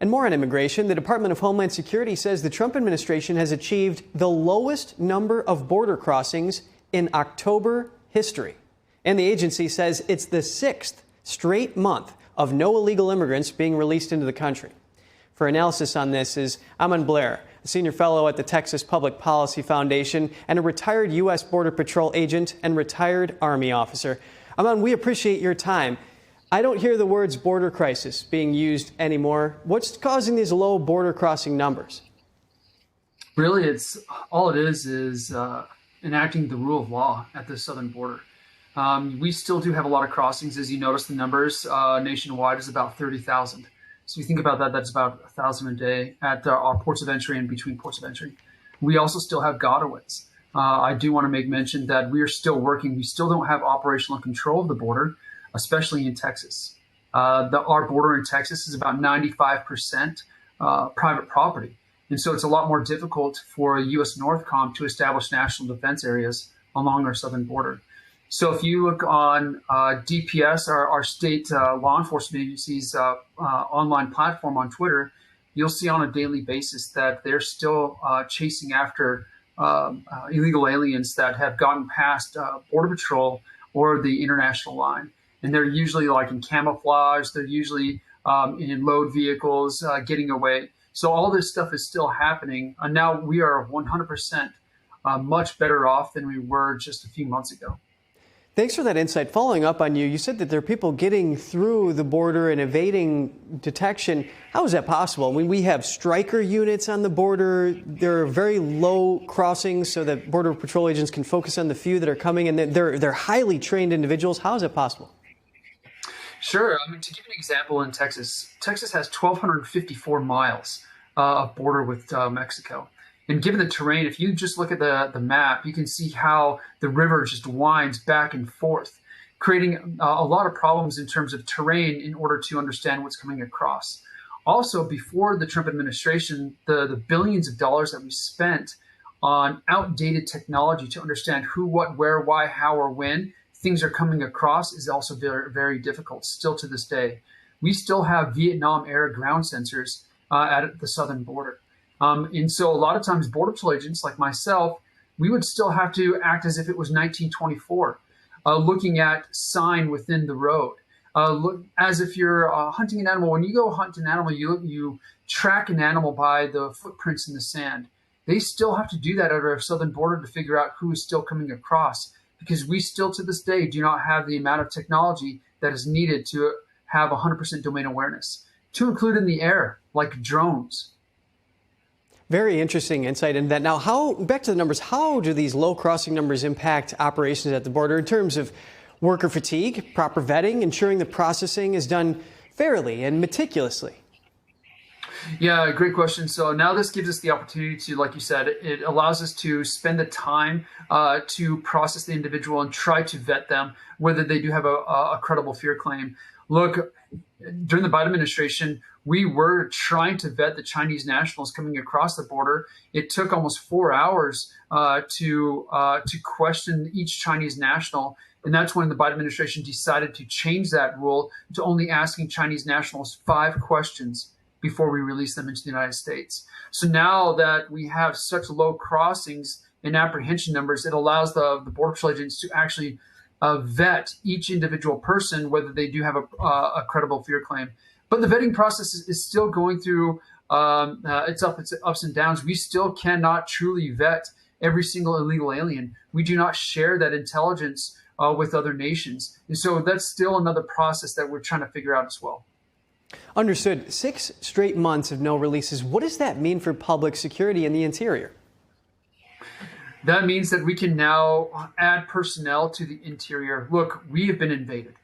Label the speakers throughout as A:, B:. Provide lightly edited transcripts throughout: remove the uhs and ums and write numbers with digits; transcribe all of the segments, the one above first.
A: And more on immigration, the Department of Homeland Security says the Trump administration has achieved the lowest number of border crossings in October history. And the agency says it's the 6th straight month of no illegal immigrants being released into the country. For analysis on this is Ammon Blair, a senior fellow at the Texas Public Policy Foundation and a retired U.S. Border Patrol agent and retired Army officer. Ammon, we appreciate your time. I don't hear the words border crisis being used anymore. What's causing these low border crossing numbers?
B: Really, all it is enacting the rule of law at the southern border. We still do have a lot of crossings. As you notice, the numbers nationwide is about 30,000. So you think about that, that's about 1,000 a day at our ports of entry and between ports of entry. We also still have gotaways. I do want to make mention that we are still working. We still don't have operational control of the border, especially in Texas. Our border in Texas is about 95% private property. And so it's a lot more difficult for U.S. Northcom to establish national defense areas along our southern border. So if you look on DPS, our state law enforcement agency's online platform on Twitter, you'll see on a daily basis that they're still chasing after illegal aliens that have gotten past Border Patrol or the international line. And they're usually like in camouflage, they're usually in load vehicles getting away. So all this stuff is still happening. And now we are 100% much better off than we were just a few months ago.
A: Thanks for that insight. Following up on you said that there are people getting through the border and evading detection. How is that possible? I mean, we have striker units on the border. There are very low crossings so that Border Patrol agents can focus on the few that are coming, and they're highly trained individuals. How is that possible?
B: Sure. I mean, to give you an example, in Texas has 1,254 miles of border with Mexico. And given the terrain, if you just look at the map, you can see how the river just winds back and forth, creating a lot of problems in terms of terrain in order to understand what's coming across. Also, before the Trump administration, the billions of dollars that we spent on outdated technology to understand who, what, where, why, how, or when things are coming across is also very, very difficult still to this day. We still have Vietnam-era ground sensors at the southern border. And so a lot of times Border Patrol agents like myself, we would still have to act as if it was 1924, looking at sign within the road, look as if you're hunting an animal. When you go hunt an animal, you track an animal by the footprints in the sand. They still have to do that at our southern border to figure out who is still coming across, because we still to this day do not have the amount of technology that is needed to have 100% domain awareness, to include in the air, like drones.
A: Very interesting insight into that. Now, back to the numbers, how do these low crossing numbers impact operations at the border in terms of worker fatigue, proper vetting, ensuring the processing is done fairly and meticulously?
B: Yeah, great question. So now this gives us the opportunity to, like you said, it allows us to spend the time to process the individual and try to vet them, whether they do have a credible fear claim. Look, during the Biden administration, we were trying to vet the Chinese nationals coming across the border. It took almost 4 hours to question each Chinese national. And that's when the Biden administration decided to change that rule to only asking Chinese nationals 5 questions before we release them into the United States. So now that we have such low crossings and apprehension numbers, it allows the Border Patrol agents to actually vet each individual person, whether they do have a credible fear claim. But the vetting process is still going through its ups and downs. We still cannot truly vet every single illegal alien. We do not share that intelligence with other nations. And so that's still another process that we're trying to figure out as well.
A: Understood. 6 straight months of no releases. What does that mean for public security in the interior?
B: That means that we can now add personnel to the interior. Look, we have been invaded.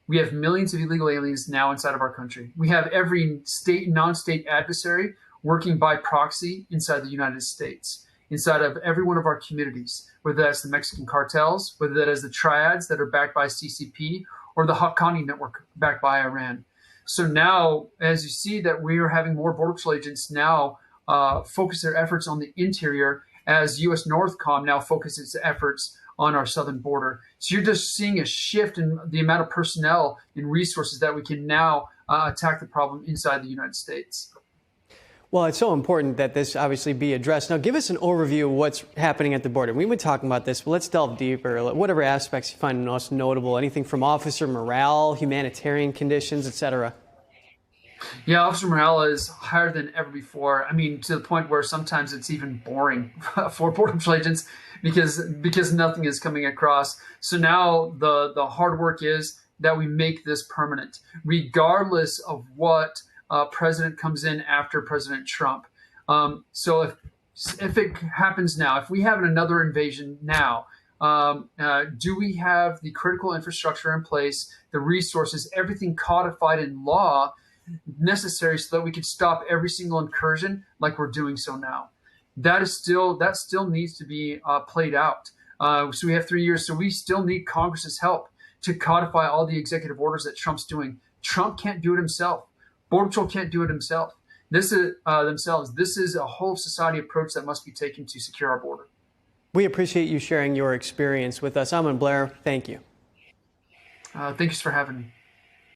B: We have millions of illegal aliens now inside of our country. We have every state and non-state adversary working by proxy inside the United States, inside of every one of our communities, whether that's the Mexican cartels, whether that is the triads that are backed by CCP, or the Haqqani network backed by Iran. So now, as you see that we are having more Border Patrol agents now focus their efforts on the interior, as U.S. Northcom now focuses its efforts on our southern border. So you're just seeing a shift in the amount of personnel and resources that we can now attack the problem inside the United States.
A: Well, it's so important that this obviously be addressed. Now, give us an overview of what's happening at the border. We've been talking about this, but let's delve deeper. Whatever aspects you find most notable, anything from officer morale, humanitarian conditions, et cetera.
B: Yeah, officer morale is higher than ever before. I mean, to the point where sometimes it's even boring for Border Patrol agents because nothing is coming across. So now the hard work is that we make this permanent, regardless of what president comes in after President Trump. So if it happens now, if we have another invasion now, do we have the critical infrastructure in place, the resources, everything codified in law necessary so that we could stop every single incursion like we're doing so now? That still needs to be played out. So we have 3 years. So we still need Congress's help to codify all the executive orders that Trump's doing. Trump can't do it himself. Border Patrol can't do it himself. This is themselves. This is a whole society approach that must be taken to secure our border.
A: We appreciate you sharing your experience with us. Ammon Blair, thank you.
B: Thanks for having me.